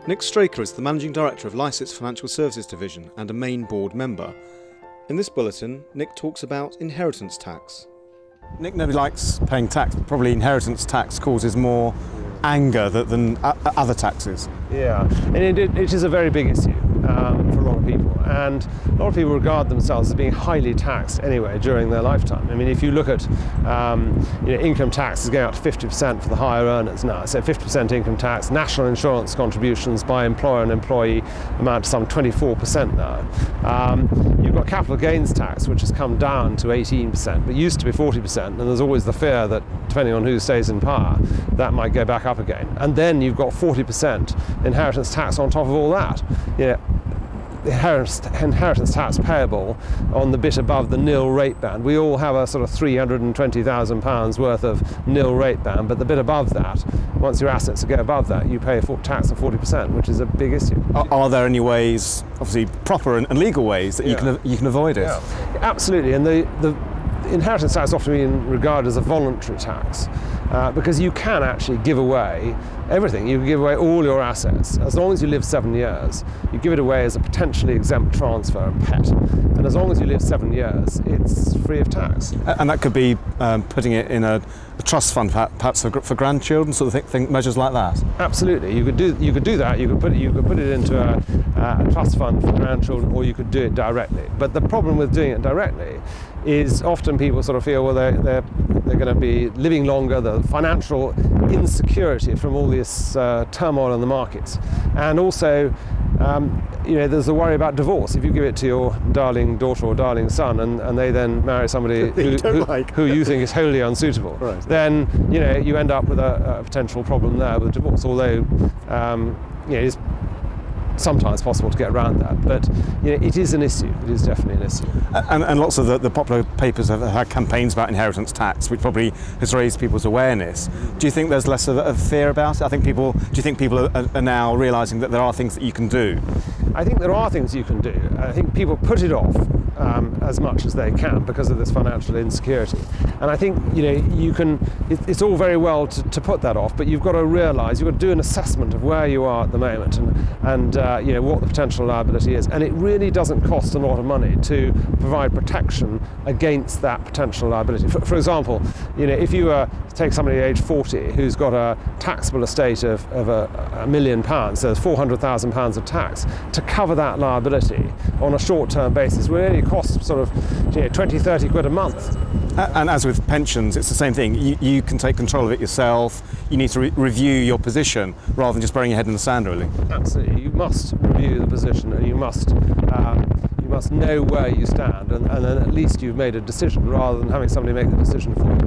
Nick Straker is the Managing Director of Lycetts Financial Services Division and a main board member. In this bulletin, Nick talks about inheritance tax. Nick, nobody likes paying tax, but probably inheritance tax causes more anger than other taxes. Yeah, and it is a very big issue for a lot of people, and a lot of people regard themselves as being highly taxed anyway during their lifetime. I mean, if you look at income tax is going up to 50% for the higher earners now, so 50% income tax. National insurance contributions by employer and employee amount to some 24% now. You've got capital gains tax, which has come down to 18%, but used to be 40%, and there's always the fear that, depending on who stays in power, that might go back up again. And then you've got 40% inheritance tax on top of all that. Inheritance tax payable on the bit above the nil rate band. We all have a sort of £320,000 worth of nil rate band, but the bit above that, once your assets go above that, you pay a tax of 40%, which is a big issue. Are there any ways, obviously proper and legal ways, that you can avoid it? Yeah, absolutely, and the inheritance tax is often been regarded as a voluntary tax because you can actually give away everything. You can give away all your assets. As long as you live 7 years, you give it away as a potentially exempt transfer and pet. And as long as you live 7 years, it's free of tax. And that could be putting it in a trust fund, perhaps for grandchildren, sort of measures like that. Absolutely, you could do that. You could put it into a trust fund for grandchildren, or you could do it directly. But the problem with doing it directly is often people sort of feel, well, they're going to be living longer, the financial insecurity from all this turmoil in the markets, and also there's a worry about divorce. If you give it to your darling daughter or darling son, and they then marry somebody who you think is wholly unsuitable, right, then you end up with a potential problem there with divorce. Although it's sometimes possible to get around that, but it is an issue. It is definitely an issue. And lots of the popular papers have had campaigns about inheritance tax, which probably has raised people's awareness. Do you think there's less of a fear about it? Do you think people are now realising that there are things that you can do? I think there are things you can do. I think people put it off as much as they can because of this financial insecurity. And I think you can. It's all very well to put that off, but you've got to realise, you've got to do an assessment of where you are at the moment and what the potential liability is. And it really doesn't cost a lot of money to provide protection against that potential liability. For example, if you take somebody age 40 who's got a taxable estate of £1 million, so there's £400,000 of tax, to cover that liability on a short-term basis will only cost sort of 20, 30 quid a month. And as with pensions, it's the same thing. You can take control of it yourself. You need to review your position rather than just burying your head in the sand, really. Absolutely. You must review the position, and you must know where you stand, and then at least you've made a decision rather than having somebody make the decision for you.